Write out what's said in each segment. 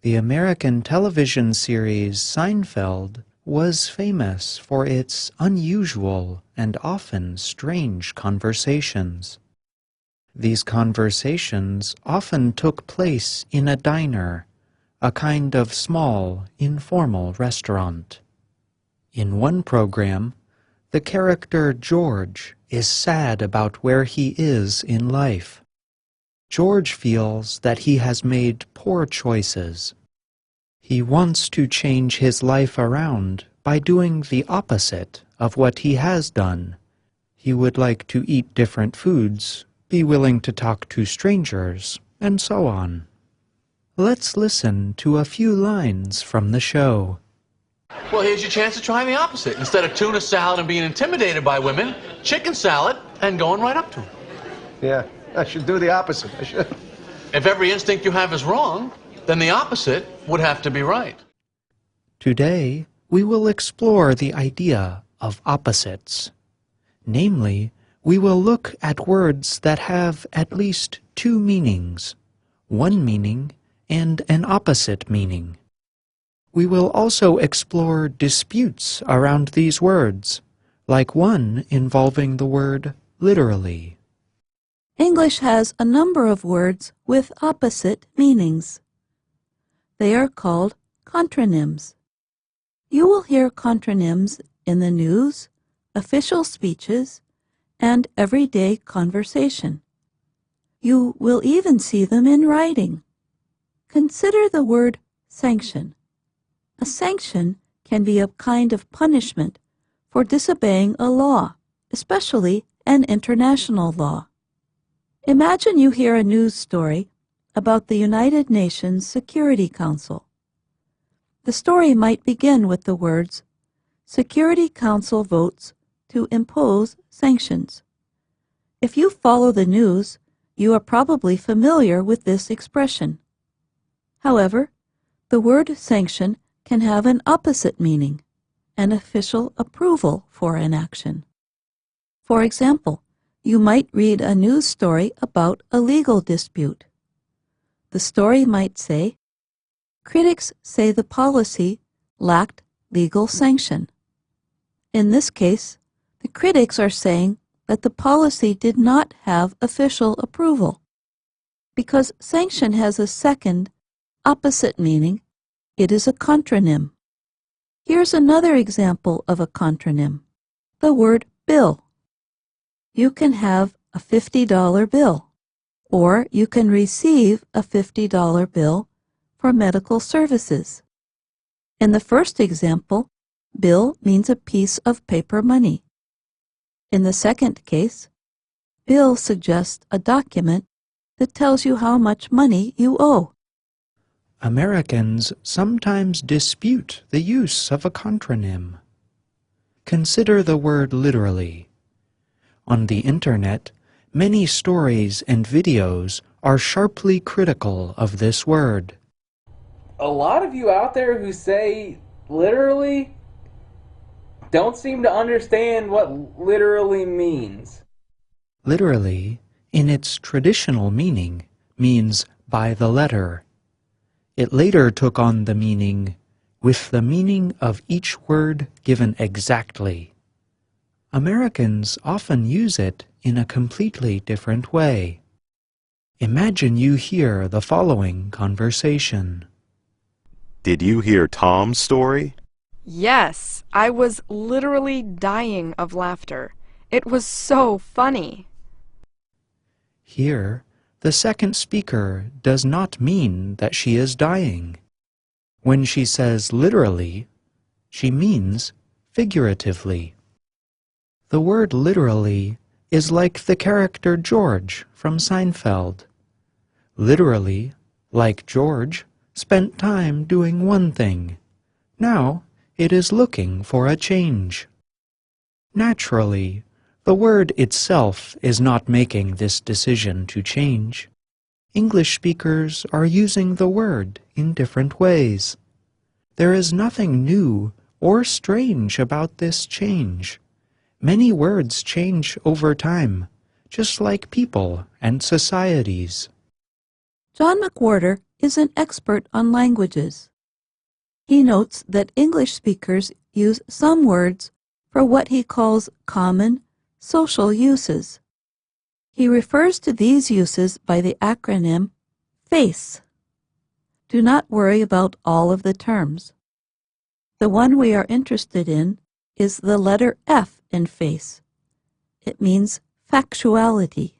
The American television series Seinfeld was famous for its unusual and often strange conversations. These conversations often took place in a diner, a kind of small, informal restaurant. In one program, the character George is sad about where he is in life. George feels that he has made poor choices. He wants to change his life around by doing the opposite of what he has done. He would like to eat different foods, be willing to talk to strangers, and so on. Let's listen to a few lines from the show. Well, here's your chance to try the opposite. Instead of tuna salad and being intimidated by women, chicken salad and going right up to them. Yeah, I should do the opposite. I should. If every instinct you have is wrong, then the opposite would have to be right. Today, we will explore the idea of opposites. Namely, we will look at words that have at least two meanings, one meaning and an opposite meaning. We will also explore disputes around these words, like one involving the word literally. English has a number of words with opposite meanings. They are called contronyms. You will hear contronyms in the news, official speeches, and everyday conversation. You will even see them in writing. Consider the word sanction. A sanction can be a kind of punishment for disobeying a law, especially an international law. Imagine you hear a news story about the United Nations Security Council. The story might begin with the words, Security Council votes to impose sanctions. If you follow the news, you are probably familiar with this expression. However, the word sanction can have an opposite meaning, an official approval for an action. For example, you might read a news story about a legal dispute. The story might say, critics say the policy lacked legal sanction. In this case, the critics are saying that the policy did not have official approval. Because sanction has a second, opposite meaning, it is a contronym. Here's another example of a contronym, the word bill. You can have a $50 bill, or you can receive a $50 bill for medical services. In the first example, bill means a piece of paper money. In the second case, bill suggests a document that tells you how much money you owe. Americans sometimes dispute the use of a contronym. Consider the word literally. On the Internet, many stories and videos are sharply critical of this word. A lot of you out there who say literally don't seem to understand what literally means. Literally, in its traditional meaning, means by the letter. It later took on the meaning, with the meaning of each word given exactly. Americans often use it in a completely different way. Imagine you hear the following conversation. Did you hear Tom's story? Yes, I was literally dying of laughter. It was so funny. Here, the second speaker does not mean that she is dying. When she says literally, she means figuratively. The word literally is like the character George from Seinfeld. Literally, like George, spent time doing one thing. Now it is looking for a change. Naturally, the word itself is not making this decision to change. English speakers are using the word in different ways. There is nothing new or strange about this change. Many words change over time, just like people and societies. John McWhorter is an expert on languages. He notes that English speakers use some words for what he calls common, social uses. He refers to these uses by the acronym FACE. Do not worry about all of the terms. The one we are interested in is the letter F in FACE. It means factuality.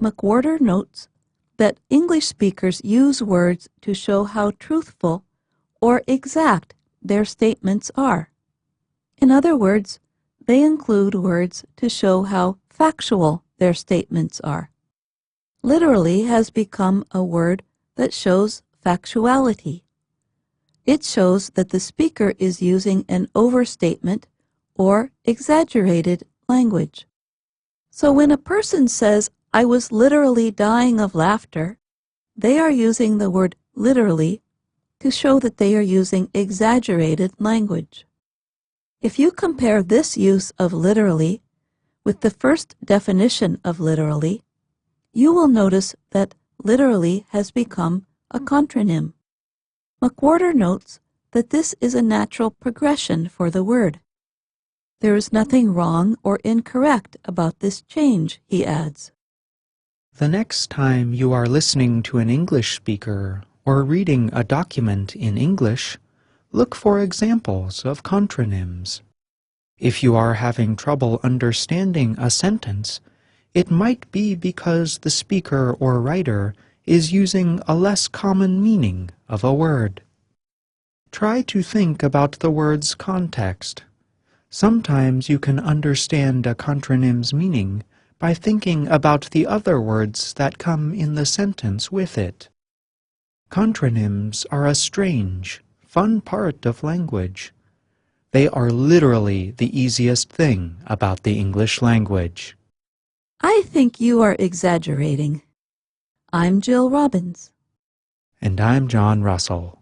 McWhorter notes that English speakers use words to show how truthful or exact their statements are. In other words, they include words to show how factual their statements are. Literally has become a word that shows factuality. It shows that the speaker is using an overstatement or exaggerated language. So when a person says, "I was literally dying of laughter," they are using the word literally to show that they are using exaggerated language. If you compare this use of literally with the first definition of literally, you will notice that literally has become a contronym. McWhorter notes that this is a natural progression for the word. There is nothing wrong or incorrect about this change, he adds. The next time you are listening to an English speaker or reading a document in English, look for examples of contronyms. If you are having trouble understanding a sentence, it might be because the speaker or writer is using a less common meaning of a word. Try to think about the word's context. Sometimes you can understand a contronym's meaning by thinking about the other words that come in the sentence with it. Contronyms are a strange, fun part of language. They are literally the easiest thing about the English language. I think you are exaggerating. I'm Jill Robbins. And I'm John Russell.